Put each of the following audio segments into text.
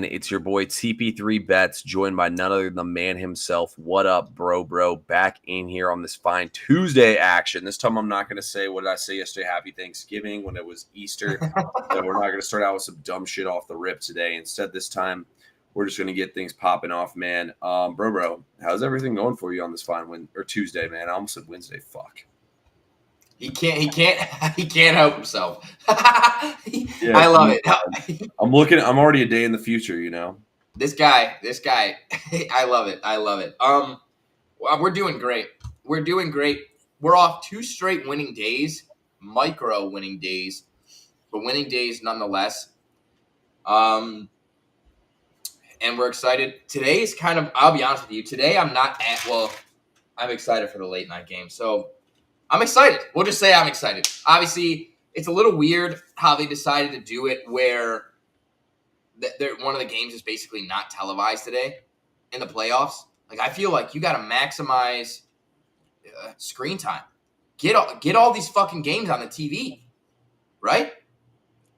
It's your boy TP3 Bets, joined by none other than the man himself. What up, bro? Back in here on this fine Tuesday action. This time I'm not going to say what did I say yesterday, Happy Thanksgiving, when it was Easter. So we're not going to start out with some dumb shit off the rip today. Instead, this time we're just going to get things popping off, man. Bro, how's everything going for you on this fine Tuesday, man? I almost said Wednesday. Fuck. He can't help himself. Yeah, I love it. I'm already a day in the future, you know. This guy, I love it. Well, we're doing great. We're off 2 straight winning days, micro winning days, but winning days nonetheless. And we're excited. Today is kind of, I'll be honest with you, today I'm excited for the late night game. So I'm excited. We'll just say I'm excited. Obviously, it's a little weird how they decided to do it where one of the games is basically not televised today in the playoffs. Like, I feel like you got to maximize screen time. Get all these fucking games on the TV, right?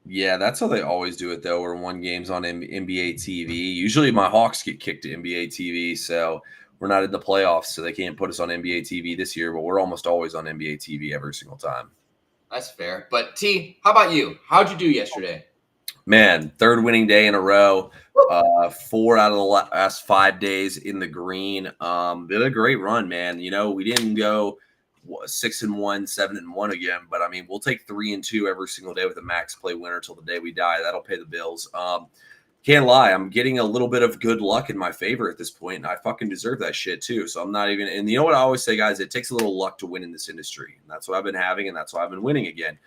Yeah, that's how they always do it, though, where one game's on NBA TV. Usually my Hawks get kicked to NBA TV, so we're not in the playoffs, so they can't put us on NBA TV this year, but we're almost always on NBA TV every single time. That's fair. But, T, how about you? How'd you do yesterday? Man, 3rd winning day in a row. 4 out of the last 5 days in the green. Did a great run, man. You know, we didn't go 6-1, 7-1 again, but I mean, we'll take 3-2 every single day with a max play winner till the day we die. That'll pay the bills. Can't lie, I'm getting a little bit of good luck in my favor at this point, and I fucking deserve that shit too. So I'm not even. And you know what I always say, guys? It takes a little luck to win in this industry, and that's what I've been having, and that's why I've been winning again.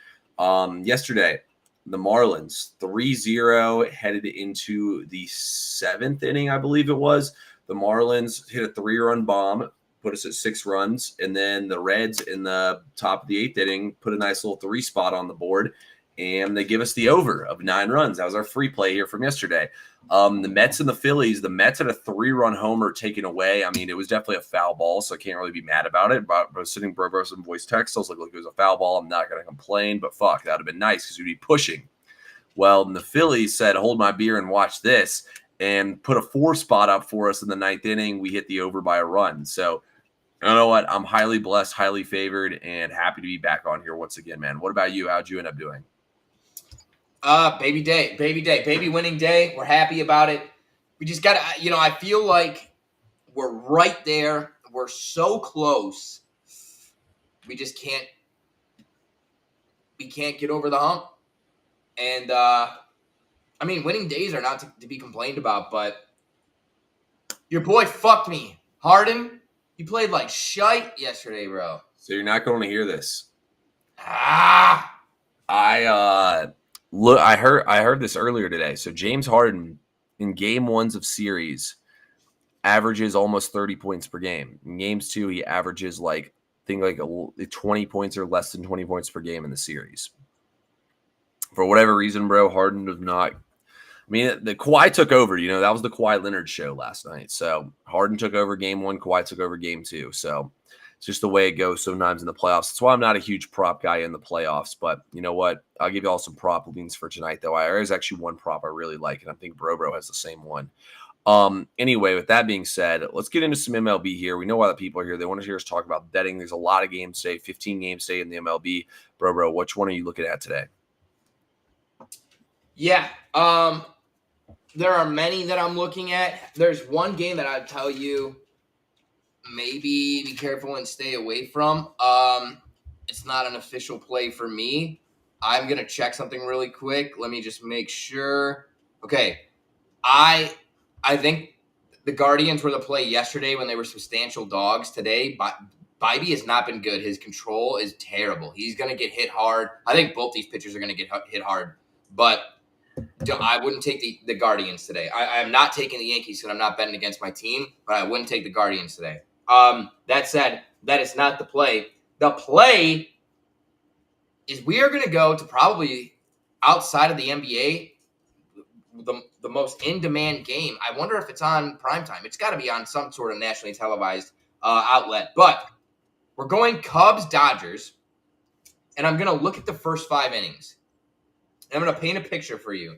Yesterday, the Marlins 3-0 headed into the 7th inning, I believe it was. The Marlins hit a 3-run bomb, put us at 6 runs, and then the Reds in the top of the 8th inning put a nice little 3 spot on the board, and they give us the over of 9 runs. That was our free play here from yesterday. The Mets and the Phillies, the Mets had a 3-run homer taken away. I mean, it was definitely a foul ball, so I can't really be mad about it. But I was sitting bro some voice text. I was like, look, it was a foul ball. I'm not going to complain, but fuck, that would have been nice because we'd be pushing. Well, the Phillies said, hold my beer and watch this, and put a 4 spot up for us in the 9th inning. We hit the over by a run. So, you know what? I'm highly blessed, highly favored, and happy to be back on here once again, man. What about you? How'd you end up doing? Baby winning day. We're happy about it. We just got to, I feel like we're right there. We're so close. We just can't get over the hump. And, I mean, winning days are not to be complained about, but your boy fucked me. Harden, he played like shite yesterday, bro. So you're not going to hear this. I heard this earlier today. So James Harden in game 1s of series averages almost 30 points per game. In games 2, he averages like 20 points or less than 20 points per game in the series. For whatever reason, bro, Harden does not. I mean, the Kawhi took over. You know, that was the Kawhi Leonard show last night. So Harden took over game 1, Kawhi took over game 2. So it's just the way it goes sometimes in the playoffs. That's why I'm not a huge prop guy in the playoffs. But you know what? I'll give you all some prop leans for tonight, though. There is actually one prop I really like, and I think Bro has the same one. Anyway, with that being said, let's get into some MLB here. We know why the people are here. They want to hear us talk about betting. There's a lot of games today, 15 games today in the MLB. Bro, which one are you looking at today? Yeah, there are many that I'm looking at. There's one game that I'd tell you maybe be careful and stay away from. It's not an official play for me. I'm going to check something really quick. Let me just make sure. Okay, I think the Guardians were the play yesterday when they were substantial dogs. Today, Bibee has not been good. His control is terrible. He's going to get hit hard. I think both these pitchers are going to get hit hard, but I wouldn't take the Guardians today. I'm not taking the Yankees because I'm not betting against my team, but I wouldn't take the Guardians today. That said, that is not the play. The play is we are going to go to probably outside of the NBA, the most in-demand game. I wonder if it's on primetime. It's got to be on some sort of nationally televised outlet. But we're going Cubs-Dodgers, and I'm going to look at the first 5 innings. I'm going to paint a picture for you.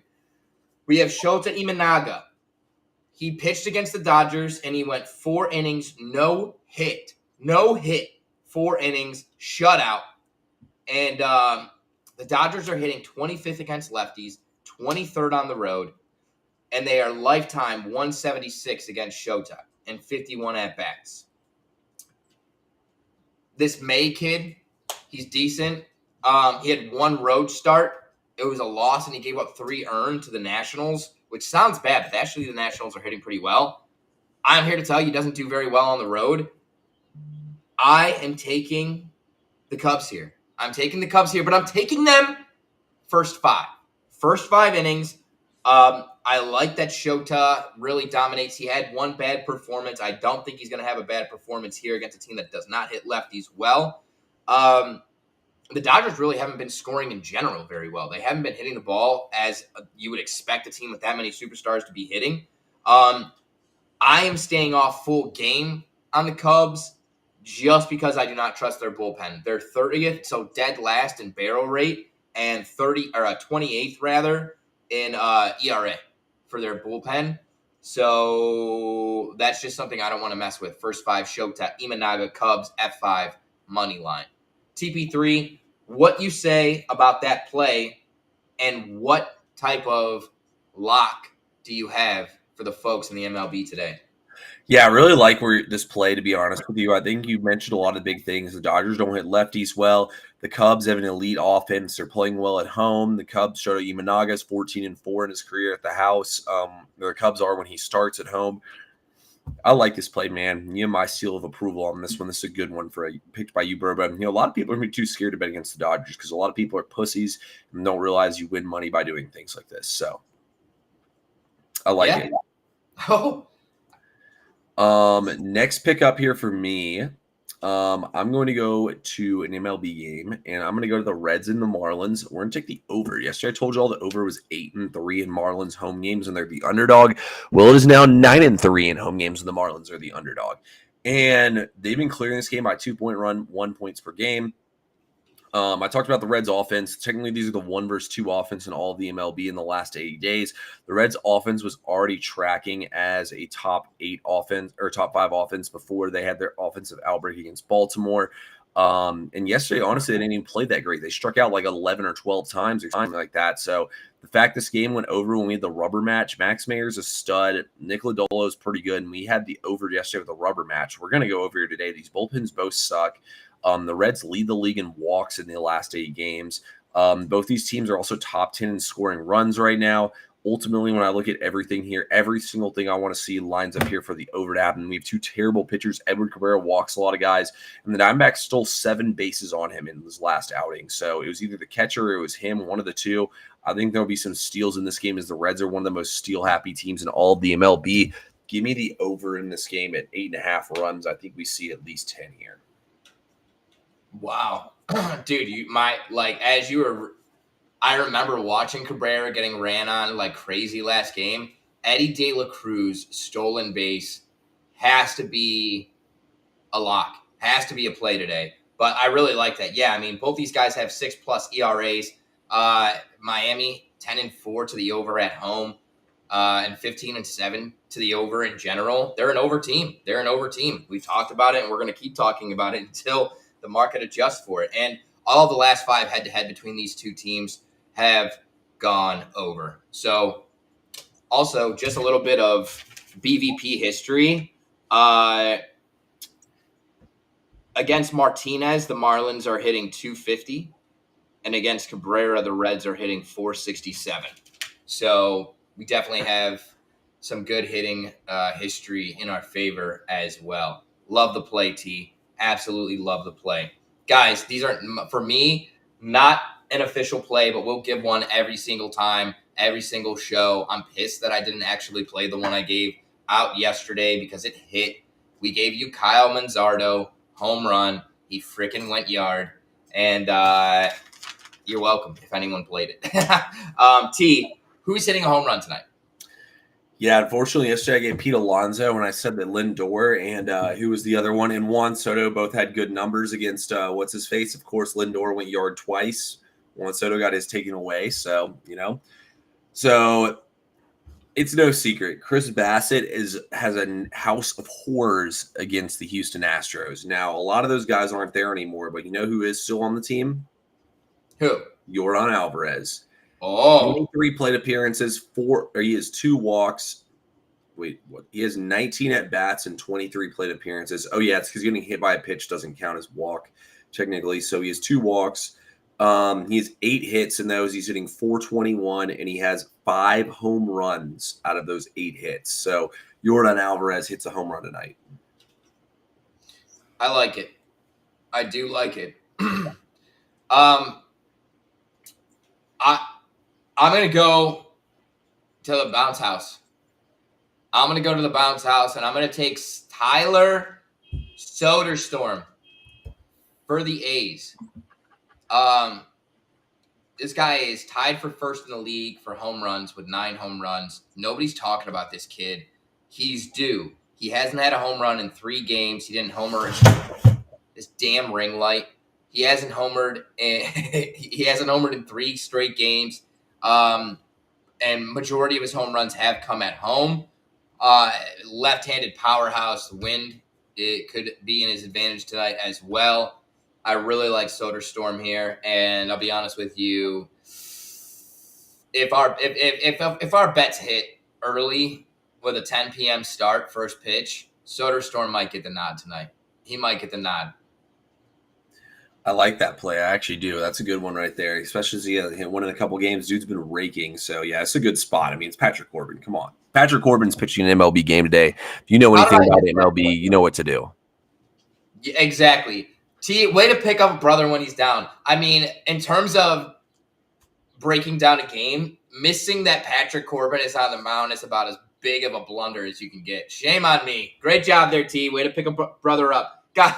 We have Shota Imanaga. He pitched against the Dodgers, and he went 4 innings, no hit. 4 innings, shutout. And the Dodgers are hitting 25th against lefties, 23rd on the road, and they are lifetime 176 against Shota and 51 at-bats. This May kid, he's decent. He had 1 road start. It was a loss, and he gave up 3 earned to the Nationals, which sounds bad, but actually the Nationals are hitting pretty well. I'm here to tell you he doesn't do very well on the road. I am taking the Cubs here. But I'm taking them first 5. First 5 innings. I like that Shota really dominates. He had 1 bad performance. I don't think he's going to have a bad performance here against a team that does not hit lefties well. The Dodgers really haven't been scoring in general very well. They haven't been hitting the ball as you would expect a team with that many superstars to be hitting. I am staying off full game on the Cubs just because I do not trust their bullpen. They're 30th, so dead last in barrel rate, and 28th rather in ERA for their bullpen. So that's just something I don't want to mess with. First 5, Shota Imanaga, Cubs, F5, money line. TP3, what you say about that play, and what type of lock do you have for the folks in the MLB today? Yeah, I really like this play, to be honest with you. I think you mentioned a lot of big things. The Dodgers don't hit lefties well. The Cubs have an elite offense. They're playing well at home. The Cubs, Shota Imanaga is 14-4 in his career at the house. The Cubs are when he starts at home. I like this play, man. You have my seal of approval on this one. This is a good one picked by you, Bourbon. A lot of people are going to be too scared to bet against the Dodgers because a lot of people are pussies and don't realize you win money by doing things like this. So I like it. Oh. Next pick up here for me. I'm going to go to an MLB game, and I'm going to go to the Reds and the Marlins. We're going to take the over. Yesterday, I told you all the over was 8-3 in Marlins home games, and they're the underdog. Well, it is now 9-3 in home games, and the Marlins are the underdog. And they've been clearing this game by 2-point run, 1 points per game. I talked about the Reds offense. Technically, these are the 1 versus 2 offense in all of the MLB in the last 80 days. The Reds offense was already tracking as a top 8 offense or top 5 offense before they had their offensive outbreak against Baltimore. And yesterday, honestly, they didn't even play that great. They struck out like 11 or 12 times or something like that. So the fact this game went over when we had the rubber match, Max Mayer's a stud. Nick Lodolo is pretty good. And we had the over yesterday with the rubber match. We're going to go over here today. These bullpens both suck. The Reds lead the league in walks in the last 8 games. Both these teams are also top 10 in scoring runs right now. Ultimately, when I look at everything here, every single thing I want to see lines up here for the over to happen. We have 2 terrible pitchers. Edward Cabrera walks a lot of guys, and the Diamondbacks stole 7 bases on him in his last outing. So it was either the catcher or it was him, one of the two. I think there'll be some steals in this game as the Reds are one of the most steal-happy teams in all of the MLB. Give me the over in this game at 8.5 runs. I think we see at least 10 here. Wow. Dude, I remember watching Cabrera getting ran on like crazy last game. Eddie De La Cruz stolen base has to be a lock. Has to be a play today. But I really like that. Yeah, I mean, both these guys have 6+ ERAs. Miami 10-4 to the over at home, and 15-7 to the over in general. They're an over team. We talked about it, and we're going to keep talking about it until the market adjusts for it. And all of the last 5 head-to-head between these two teams have gone over. So also just a little bit of BVP history. Against Martinez, the Marlins are hitting 250. And against Cabrera, the Reds are hitting 467. So we definitely have some good hitting history in our favor as well. Love the play, T. Absolutely love the play. Guys, these are, for me, not an official play, but we'll give one every single time, every single show. I'm pissed that I didn't actually play the one I gave out yesterday because it hit. We gave you Kyle Manzardo, home run. He freaking went yard. And you're welcome if anyone played it. T, who's hitting a home run tonight? Yeah, unfortunately, yesterday I gave Pete Alonso, and I said that Lindor and who was the other one, and Juan Soto both had good numbers against what's-his-face. Of course, Lindor went yard twice. Juan Soto got his taken away, so. It's no secret. Chris Bassett has a house of horrors against the Houston Astros. Now, a lot of those guys aren't there anymore, but you know who is still on the team? Who? Yordan Alvarez. Oh, 23 plate appearances, he has 2 walks. Wait, what? He has 19 at bats and 23 plate appearances. Oh, yeah, it's because getting hit by a pitch doesn't count as walk technically. So he has 2 walks. He has 8 hits in those. He's hitting 421, and he has 5 home runs out of those 8 hits. So Yordan Alvarez hits a home run tonight. I like it. I do like it. I'm gonna go to the bounce house. I'm gonna go to the bounce house, and I'm gonna take Tyler Soderstrom for the A's. This guy is tied for first in the league for home runs with 9 home runs. Nobody's talking about this kid. He's due. He hasn't had a home run in 3 games. He didn't homer this damn ring light. He hasn't homered in 3 straight games. And majority of his home runs have come at home. Left-handed powerhouse. The wind, it could be in his advantage tonight as well. I really like Soderstrom here, and I'll be honest with you. If our bets hit early with a 10 p.m. start, first pitch, Soderstrom might get the nod tonight. He might get the nod. I like that play. I actually do. That's a good one right there, especially as he won in a couple games. Dude's been raking. So, yeah, it's a good spot. I mean, it's Patrick Corbin. Come on. Patrick Corbin's pitching an MLB game today. If you know anything about MLB, you know what to do. Yeah, exactly. T, way to pick up a brother when he's down. I mean, in terms of breaking down a game, missing that Patrick Corbin is on the mound is about as big of a blunder as you can get. Shame on me. Great job there, T. Way to pick a brother up. God.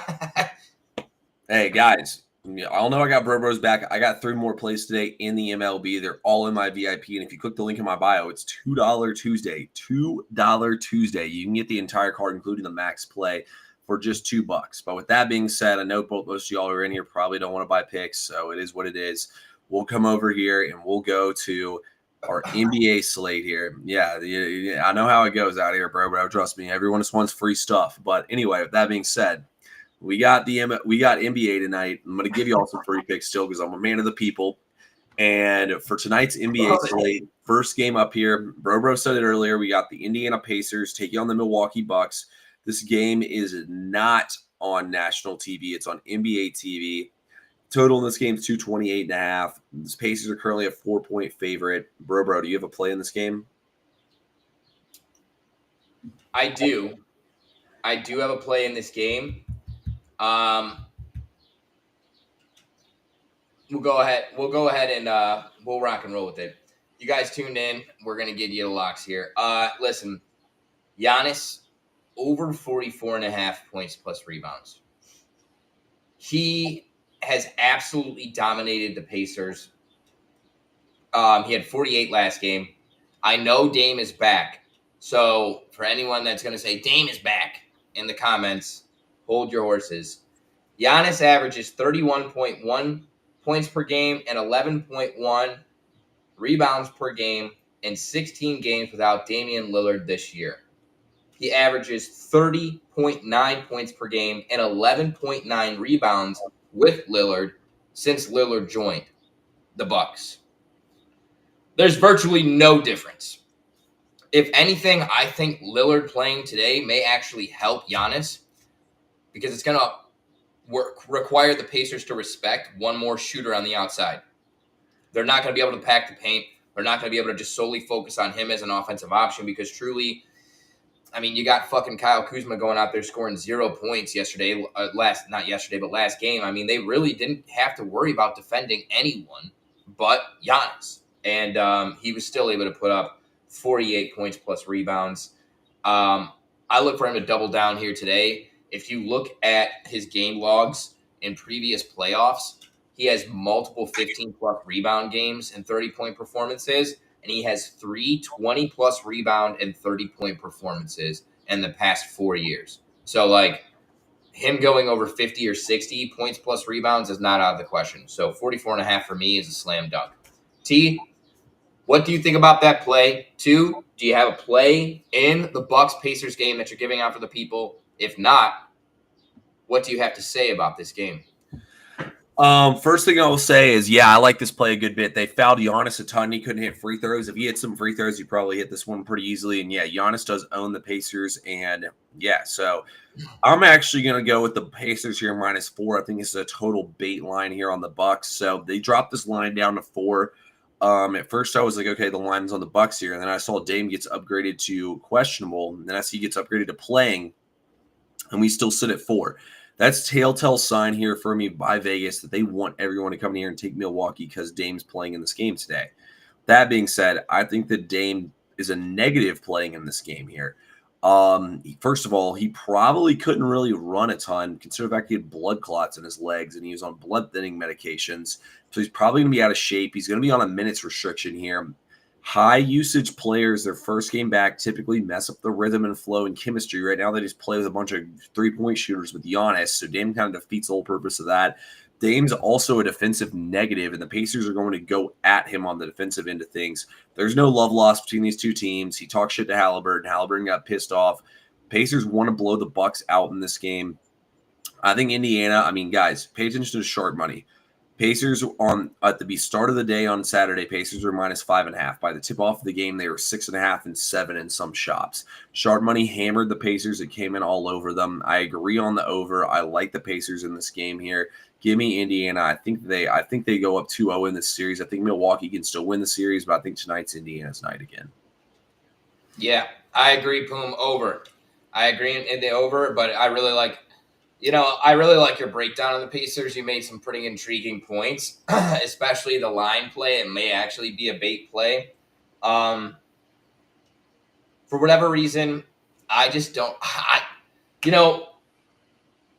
Hey, guys, I all know I got Bro Bros back. I got 3 more plays today in the MLB. They're all in my VIP. And if you click the link in my bio, it's $2 Tuesday. $2 Tuesday. You can get the entire card, including the max play, for just $2. But with that being said, I know most of y'all are in here probably don't want to buy picks, so it is what it is. We'll come over here and we'll go to our NBA slate here. Yeah, I know how it goes out here, bro. Trust me, everyone just wants free stuff. But anyway, with that being said, we got NBA tonight. I'm going to give you all some free picks still because I'm a man of the people. And for tonight's NBA slate, first game up here, Bro said it earlier, we got the Indiana Pacers taking on the Milwaukee Bucks. This game is not on national TV. It's on NBA TV. Total in this game is 228.5. The Pacers are currently a 4-point favorite. Bro, do you have a play in this game? I do. I do have a play in this game. We'll go ahead and we'll rock and roll with it. You guys tuned in. We're gonna give you the locks here. Listen, Giannis over 44.5 points plus rebounds. He has absolutely dominated the Pacers. He had 48 last game. I know Dame is back. So for anyone that's gonna say Dame is back in the comments, hold your horses. Giannis averages 31.1 points per game and 11.1 rebounds per game in 16 games without Damian Lillard this year. He averages 30.9 points per game and 11.9 rebounds with Lillard since Lillard joined the Bucks. There's virtually no difference. If anything, I think Lillard playing today may actually help Giannis because it's going to require the Pacers to respect one more shooter on the outside. They're not going to be able to pack the paint. They're not going to be able to just solely focus on him as an offensive option because truly, I mean, you got fucking Kyle Kuzma going out there scoring 0 points last game. I mean, they really didn't have to worry about defending anyone but Giannis. And he was still able to put up 48 points plus rebounds. I look for him to double down here today. If you look at his game logs in previous playoffs, he has multiple 15-plus rebound games and 30-point performances, and he has 3 20-plus rebound and 30-point performances in the past 4 years. So, like, him going over 50 or 60 points plus rebounds is not out of the question. So, 44.5 for me is a slam dunk. T, What do you think about that play? 2, do you have a play in the Bucks Pacers game that you're giving out for the people? If not, what do you have to say about this game? First thing I will say is, yeah, I like this play a good bit. They fouled Giannis a ton. He couldn't hit free throws. If he hit some free throws, he probably hit this one pretty easily. And yeah, Giannis does own the Pacers. And yeah, so I'm actually going to go with the Pacers here -4. I think this is a total bait line here on the Bucks. So they dropped this line down to 4. At first I was like, okay, the line's on the Bucks here. And then I saw Dame gets upgraded to questionable. And then I see he gets upgraded to playing. And we still sit at 4. That's telltale sign here for me by Vegas that they want everyone to come in here and take Milwaukee because Dame's playing in this game today. That being said, I think that Dame is a negative playing in this game here. First of all, he probably couldn't really run a ton, considering the fact he had blood clots in his legs and he was on blood thinning medications. So he's probably going to be out of shape. He's going to be on a minutes restriction here. High usage players, their first game back, typically mess up the rhythm and flow and chemistry. Right now, they just play with a bunch of 3-point shooters with Giannis, so Dame kind of defeats the whole purpose of that. Dame's also a defensive negative, and the Pacers are going to go at him on the defensive end of things. There's no love lost between these two teams. He talked shit to Halliburton. Halliburton got pissed off. Pacers want to blow the Bucks out in this game. I think Indiana, I mean, guys, pay attention to sharp money. Pacers at the start of the day on Saturday, Pacers were -5.5. By the tip-off of the game, they were 6.5 and 7 in some shops. Sharp money hammered the Pacers. It came in all over them. I agree on the over. I like the Pacers in this game here. Give me Indiana. I think they go up 2-0 in this series. I think Milwaukee can still win the series, but I think tonight's Indiana's night again. Yeah, I agree, Poom, over. I agree in the over, but I really like your breakdown of the Pacers. You made some pretty intriguing points, especially the line play. It may actually be a bait play. For whatever reason, I just don't.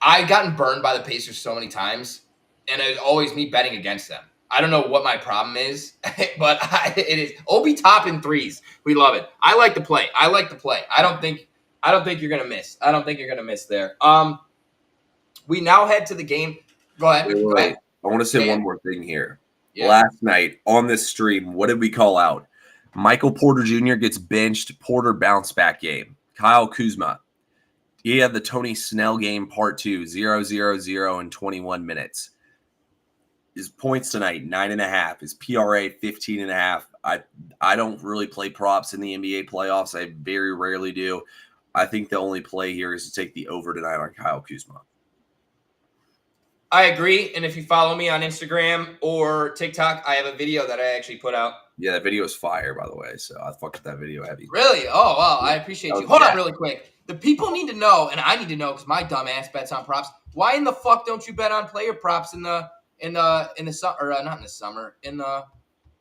I've gotten burned by the Pacers so many times, and it's always me betting against them. I don't know what my problem is, but it is Obi Toppin threes. We love it. I like the play. I don't think you're gonna miss. I don't think you're gonna miss there. We now head to the game. Go ahead. Wait. I want to say one more thing here. Yeah. Last night on this stream, what did we call out? Michael Porter Jr. gets benched. Porter bounce back game. Kyle Kuzma. He had the Tony Snell game part 2, 0-0-0 in 21 minutes. His points tonight, 9.5. His PRA, 15.5. I don't really play props in the NBA playoffs. I very rarely do. I think the only play here is to take the over tonight on Kyle Kuzma. I agree. And if you follow me on Instagram or TikTok, I have a video that I actually put out. Yeah, that video is fire, by the way. So I fucked with that video heavy. Really? Oh, wow. I appreciate you. Hold on really quick. The people need to know, and I need to know because my dumb ass bets on props. Why in the fuck don't you bet on player props in the summer, or not in the summer, in the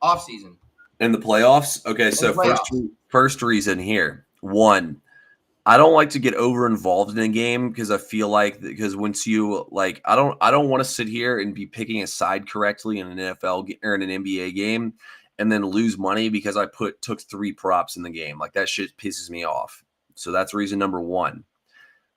off season? In the playoffs? Okay, so first reason here. 1, I don't like to get over involved in a game because I feel like once you I don't want to sit here and be picking a side correctly in an NFL or in an NBA game and then lose money because I took 3 props in the game. Like that shit pisses me off. So that's reason number 1.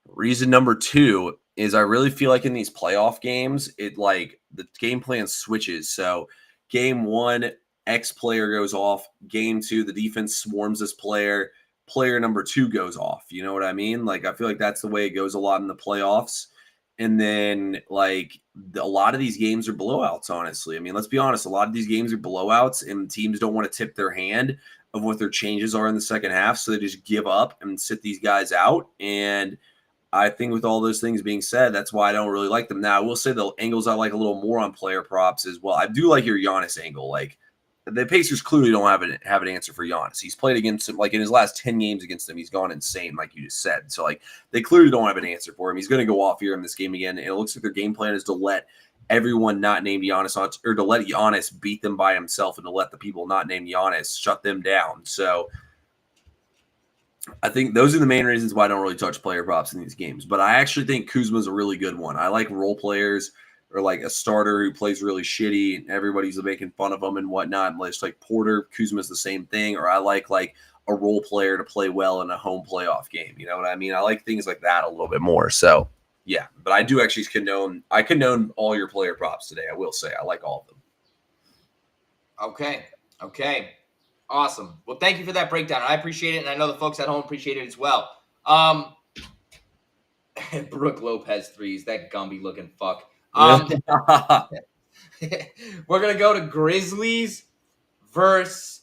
Reason number 2 is I really feel like in these playoff games, the game plan switches. So game 1, X player goes off. Game 2, the defense swarms this player. Player number 2 goes off. You know what I mean? Like, I feel like that's the way it goes a lot in the playoffs. And then, a lot of these games are blowouts, honestly. I mean, let's be honest. A lot of these games are blowouts, and teams don't want to tip their hand of what their changes are in the second half, so they just give up and sit these guys out. And I think with all those things being said, that's why I don't really like them. Now, I will say the angles I like a little more on player props as well. I do like your Giannis angle. The Pacers clearly don't have an answer for Giannis. He's played against him, in his last 10 games against them, he's gone insane, like you just said. So, they clearly don't have an answer for him. He's going to go off here in this game again, and it looks like their game plan is to let everyone not named Giannis on, or to let Giannis beat them by himself and to let the people not named Giannis shut them down. So, I think those are the main reasons why I don't really touch player props in these games. But I actually think Kuzma's a really good one. I like role players, or a starter who plays really shitty and everybody's making fun of him and whatnot. Just like Porter, Kuzma's the same thing. Or I like a role player to play well in a home playoff game. You know what I mean? I like things like that a little bit more. So, yeah. But I do actually condone all your player props today. I will say I like all of them. Okay. Awesome. Well, thank you for that breakdown. I appreciate it, and I know the folks at home appreciate it as well. Brooke Lopez threes, that Gumby looking fuck. We're gonna go to Grizzlies versus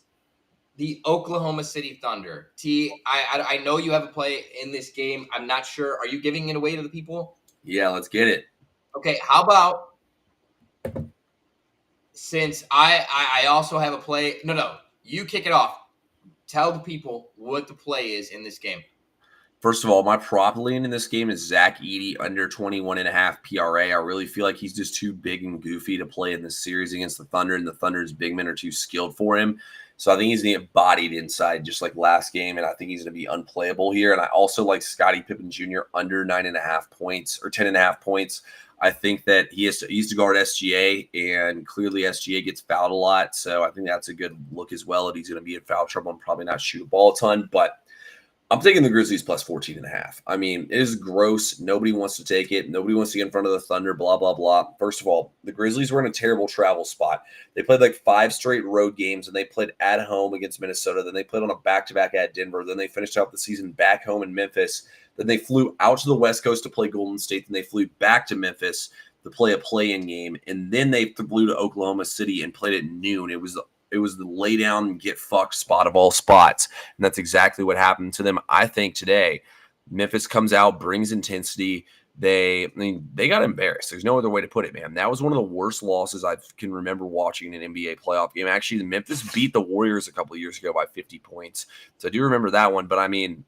the Oklahoma City Thunder. T, I know you have a play in this game. I'm not sure. Are you giving it away to the people? Yeah, let's get it. Okay, how about since I also have a play? No, you kick it off. Tell the people what the play is in this game. First of all, my prop lean in this game is Zach Edey under 21.5 PRA. I really feel like he's just too big and goofy to play in this series against the Thunder, and the Thunder's big men are too skilled for him. So I think he's going to get bodied inside just like last game, and I think he's going to be unplayable here. And I also like Scottie Pippen Jr. under 9.5 points or 10.5 points. I think that he has to guard SGA, and clearly SGA gets fouled a lot. So I think that's a good look as well. That he's going to be in foul trouble and probably not shoot a ball a ton, but I'm taking the Grizzlies plus 14.5. I mean, it is gross. Nobody wants to take it. Nobody wants to get in front of the Thunder, blah, blah, blah. First of all, the Grizzlies were in a terrible travel spot. They played like 5 straight road games, and they played at home against Minnesota. Then they played on a back-to-back at Denver. Then they finished out the season back home in Memphis. Then they flew out to the West Coast to play Golden State. Then they flew back to Memphis to play a play-in game. And then they flew to Oklahoma City and played at noon. It was the lay down and get fucked spot of all spots. And that's exactly what happened to them. I think today, Memphis comes out, brings intensity. They got embarrassed. There's no other way to put it, man. That was one of the worst losses I can remember watching an NBA playoff game. Actually, the Memphis beat the Warriors a couple of years ago by 50 points. So I do remember that one. But I mean,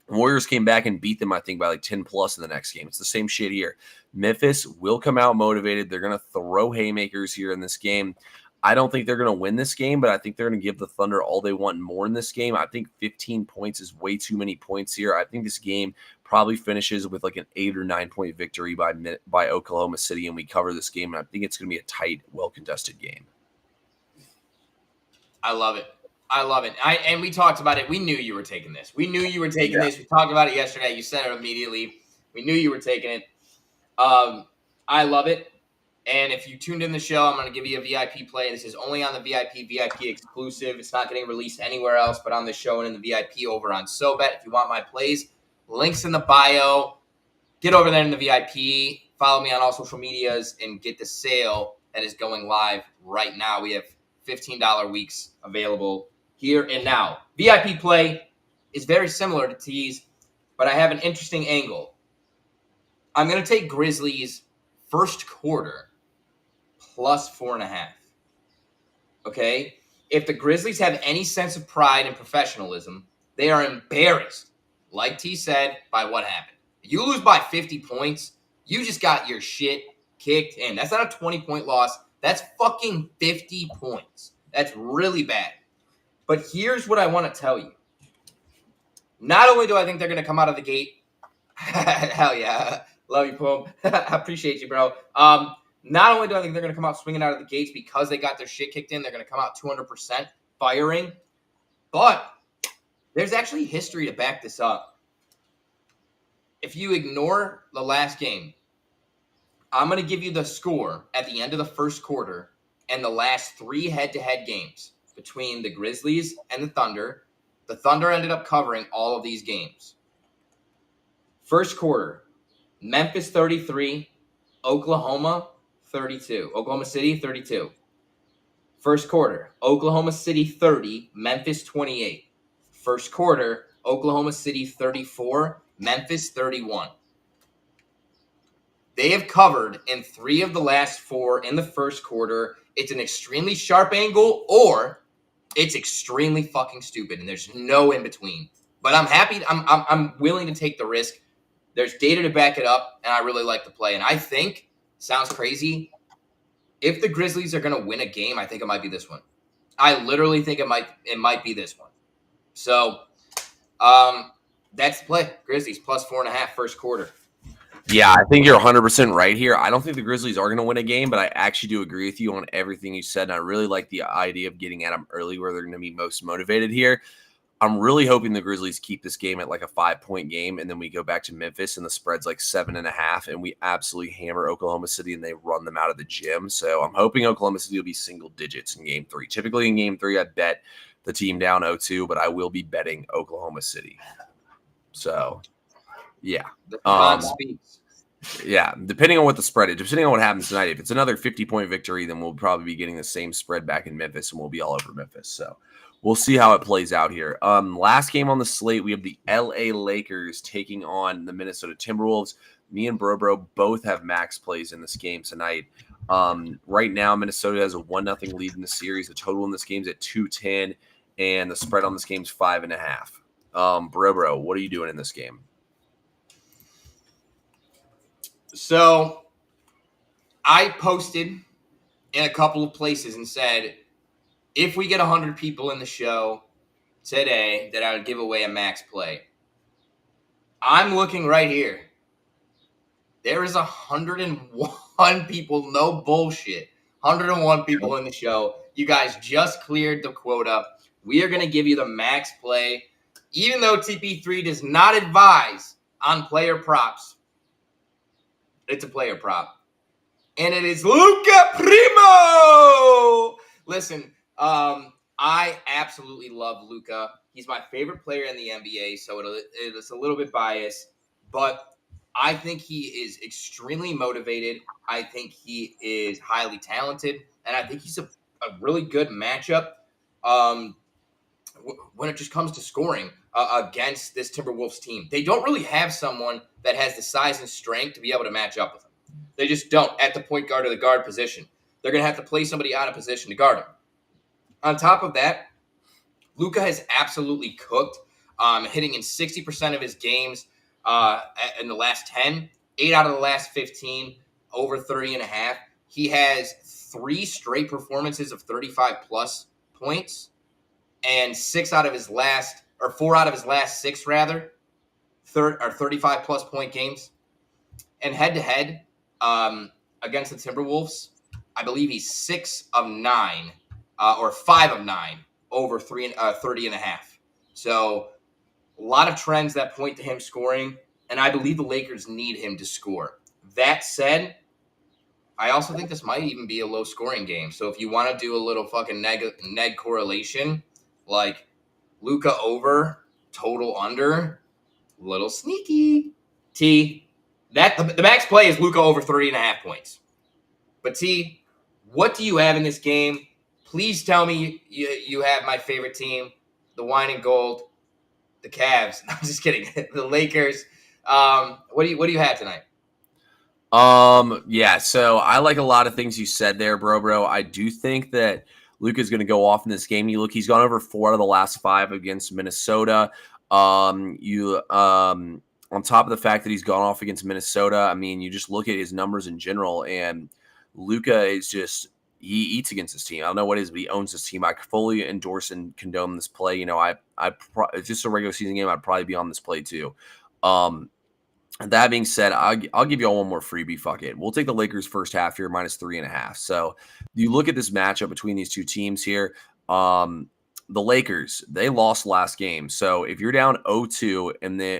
Warriors came back and beat them, I think, by like 10 plus in the next game. It's the same shit here. Memphis will come out motivated. They're going to throw haymakers here in this game. I don't think they're going to win this game, but I think they're going to give the Thunder all they want and more in this game. I think 15 points is way too many points here. I think this game probably finishes with like an 8 or 9 point victory by Oklahoma City, and we cover this game. And I think it's going to be a tight, well-contested game. I love it. And we talked about it. We knew you were taking this. We talked about it yesterday. You said it immediately. We knew you were taking it. I love it. And if you tuned in the show, I'm going to give you a VIP play. This is only on the VIP exclusive. It's not getting released anywhere else but on the show and in the VIP over on SoBet. If you want my plays, links in the bio. Get over there in the VIP. Follow me on all social medias and get the sale that is going live right now. We have $15 weeks available here and now. VIP play is very similar to T's, but I have an interesting angle. I'm going to take Grizzlies first quarter plus 4.5. Okay? If the Grizzlies have any sense of pride and professionalism, they are embarrassed, like T said, by what happened. You lose by 50 points, you just got your shit kicked in. That's not a 20-point loss. That's fucking 50 points. That's really bad. But here's what I want to tell you. Not only do I think they're going to come out of the gate, hell yeah, love you, Poem. I appreciate you, bro. Not only do I think they're going to come out swinging out of the gates because they got their shit kicked in, they're going to come out 200% firing, but there's actually history to back this up. If you ignore the last game, I'm going to give you the score at the end of the first quarter and the last 3 head-to-head games between the Grizzlies and the Thunder. The Thunder ended up covering all of these games. First quarter, Memphis 33, Oklahoma 32. Oklahoma City 32. First quarter, Oklahoma City 30, Memphis 28. First quarter, Oklahoma City 34, Memphis 31. They have covered in 3 of the last 4 in the first quarter. It's an extremely sharp angle or it's extremely fucking stupid, and there's no in between. But I'm happy. I'm willing to take the risk. There's data to back it up, and I really like the play. And I think, sounds crazy, if the Grizzlies are going to win a game, I think it might be this one. I literally think it might be this one. So that's the play. Grizzlies plus 4.5 first quarter. Yeah, I think you're 100% right here. I don't think the Grizzlies are going to win a game, but I actually do agree with you on everything you said. And I really like the idea of getting at them early where they're going to be most motivated here. I'm really hoping the Grizzlies keep this game at like a 5-point game, and then we go back to Memphis and the spread's like 7.5, and we absolutely hammer Oklahoma City and they run them out of the gym. So I'm hoping Oklahoma City will be single digits in game 3. Typically in game 3, I bet the team down 0-2, but I will be betting Oklahoma City. So, yeah. The Savant speaks. Yeah, depending on what the spread is, depending on what happens tonight, if it's another 50-point victory, then we'll probably be getting the same spread back in Memphis, and we'll be all over Memphis. So we'll see how it plays out here. Last game on the slate, we have the LA Lakers taking on the Minnesota Timberwolves. Me and Bro both have max plays in this game tonight. Right now, Minnesota has a 1-0 lead in the series. The total in this game is at 210, and the spread on this game is 5.5. Bro, what are you doing in this game? So I posted in a couple of places and said, if we get 100 people in the show today, that I would give away a max play. I'm looking right here. There is 101 people, no bullshit. 101 people in the show. You guys just cleared the quota. We are going to give you the max play, even though TP3 does not advise on player props. It's a player prop. And it is Luca Primo. Listen, I absolutely love Luca. He's my favorite player in the NBA, so it's a little bit biased, but I think he is extremely motivated. I think he is highly talented, and I think he's a really good matchup when it just comes to scoring against this Timberwolves team. They don't really have someone that has the size and strength to be able to match up with him. They just don't at the point guard or the guard position. They're going to have to play somebody out of position to guard him. On top of that, Luka has absolutely cooked, hitting in 60% of his games in the last 10, 8 out of the last 15, over 30.5. He has 3 straight performances of 35-plus points, and 4 out of his last 6, rather, 35-plus point games. And head-to-head, against the Timberwolves, I believe he's 6 of 9, or 5 of 9, over 30.5. So a lot of trends that point to him scoring, and I believe the Lakers need him to score. That said, I also think this might even be a low-scoring game. So if you want to do a little fucking neg correlation, like Luka over, total under, little sneaky. The max play is Luka over 30.5 points. But T, what do you have in this game? Please tell me you have my favorite team, the Wine and Gold, the Cavs. I'm just kidding. The Lakers. What do you have tonight? Yeah, so I like a lot of things you said there, bro. I do think that Luka's going to go off in this game. He's gone over 4 out of the last 5 against Minnesota. On top of the fact that he's gone off against Minnesota, I mean, you just look at his numbers in general, and Luka is just he eats against his team. I don't know what it is, but he owns his team. I fully endorse and condone this play. You know, it's just a regular season game. I'd probably be on this play too. That being said, I'll give you all one more freebie. Fuck it. We'll take the Lakers first half here, -3.5. So you look at this matchup between these two teams here. The Lakers, they lost last game. So if you're down 0-2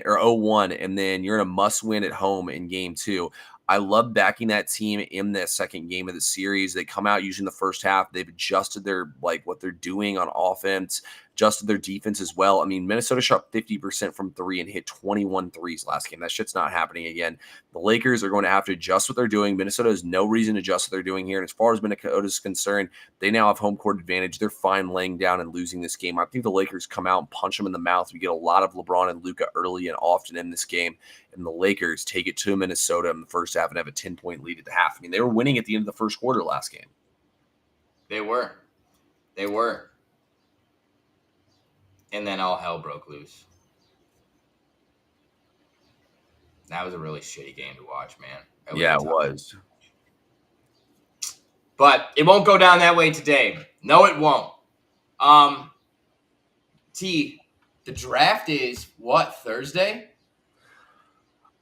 or 0-1, and then you're in a must-win at home in game 2, I love backing that team in that second game of the series. They come out using the first half. They've adjusted what they're doing on offense, adjusted their defense as well. I mean, Minnesota shot 50% from 3 and hit 21 threes last game. That shit's not happening again. The Lakers are going to have to adjust what they're doing. Minnesota has no reason to adjust what they're doing here. And as far as Minnesota is concerned, they now have home court advantage. They're fine laying down and losing this game. I think the Lakers come out and punch them in the mouth. We get a lot of LeBron and Luka early and often in this game. And the Lakers take it to Minnesota in the first half and have a 10-point lead at the half. I mean, they were winning at the end of the first quarter last game. They were. And then all hell broke loose. That was a really shitty game to watch, man. It was. But it won't go down that way today. No, it won't. T, the draft is what, Thursday?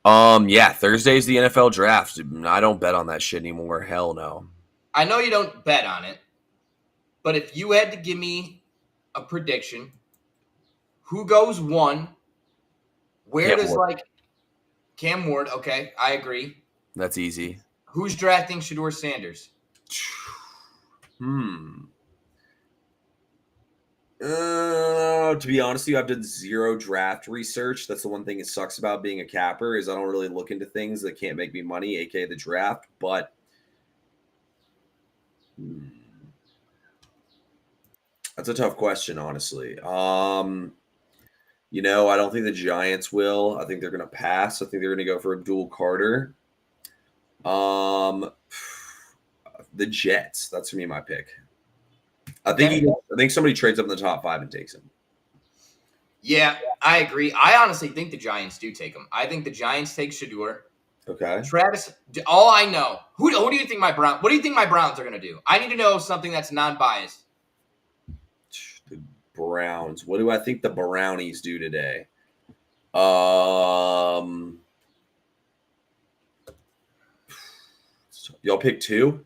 Yeah, Thursday's the NFL draft. I don't bet on that shit anymore. Hell no. I know you don't bet on it, but if you had to give me a prediction, who goes 1? Where does Cam Ward? Okay, I agree. That's easy. Who's drafting Shedeur Sanders? To be honest with you, I've done zero draft research. That's the one thing that sucks about being a capper is I don't really look into things that can't make me money, aka the draft. But that's a tough question, honestly. I don't think the Giants will. I think they're going to pass. I think they're going to go for Abdul Carter. The Jets. That's for me my pick. I think somebody trades up in the top 5 and takes him. Yeah, I agree. I honestly think the Giants do take him. I think the Giants take Shedeur. Okay. Travis. All I know. Who do you think my Brown? What do you think my Browns are going to do? I need to know something that's non-biased. The Browns. What do I think the Brownies do today? Y'all pick 2?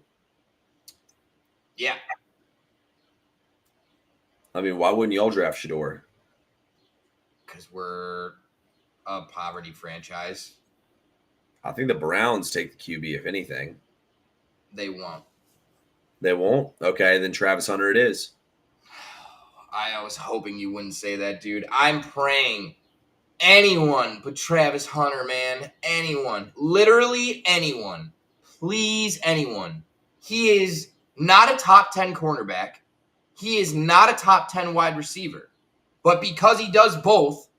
Yeah. I mean, why wouldn't y'all draft Shedeur? Because we're a poverty franchise. I think the Browns take the QB, if anything. They won't. They won't? Okay, then Travis Hunter it is. I was hoping you wouldn't say that, dude. I'm praying anyone but Travis Hunter, man. Anyone. Literally anyone. Please, anyone. He is not a top 10 cornerback. He is not a top 10 wide receiver. But because he does both,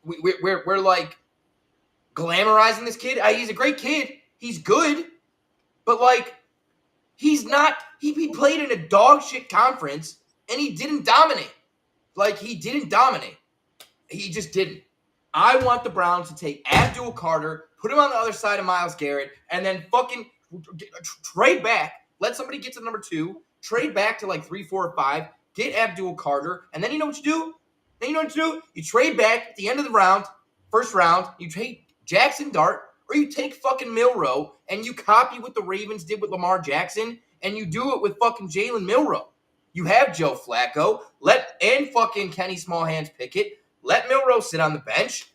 we're like glamorizing this kid. He's a great kid. He's good. But like, he's not. He played in a dog shit conference and he didn't dominate. Like, he didn't dominate. He just didn't. I want the Browns to take Abdul Carter, put him on the other side of Myles Garrett, and then fucking trade back. Let somebody get to number 2. Trade back to like 3, 4, or 5. Get Abdul Carter, and then you know what you do? You trade back at the end of the round, first round. You trade Jackson Dart, or you take fucking Milroe, and you copy what the Ravens did with Lamar Jackson, and you do it with fucking Jalen Milroe. You have Joe Flacco, and fucking Kenny Smallhands Pickett. Let Milroe sit on the bench,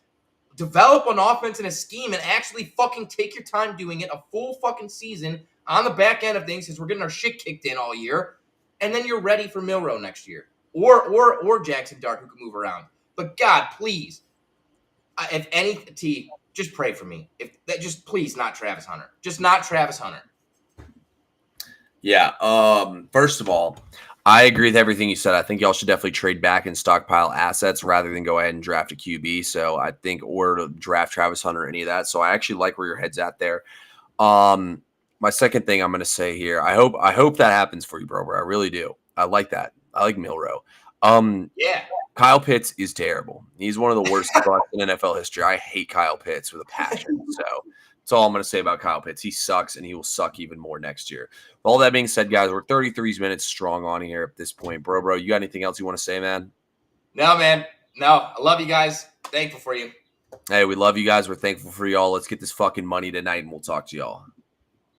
develop an offense and a scheme, and actually fucking take your time doing it a full fucking season on the back end of things because we're getting our shit kicked in all year. And then you're ready for Milroe next year. Or Jackson Dart, who can move around. But God, please, if any T, just pray for me. Just please, not Travis Hunter. Just not Travis Hunter. Yeah. First of all, I agree with everything you said. I think y'all should definitely trade back and stockpile assets rather than go ahead and draft a QB. So I think, or to draft Travis Hunter or any of that. So I actually like where your head's at there. My second thing I'm going to say here, I hope that happens for you, bro. I really do. I like that. I like Milroe. Yeah. Kyle Pitts is terrible. He's one of the worst in NFL history. I hate Kyle Pitts with a passion. So that's all I'm going to say about Kyle Pitts. He sucks, and he will suck even more next year. With all that being said, guys, we're 33 minutes strong on here at this point. Bro, you got anything else you want to say, man? No, man. No, I love you guys. Thankful for you. Hey, we love you guys. We're thankful for y'all. Let's get this fucking money tonight, and we'll talk to y'all.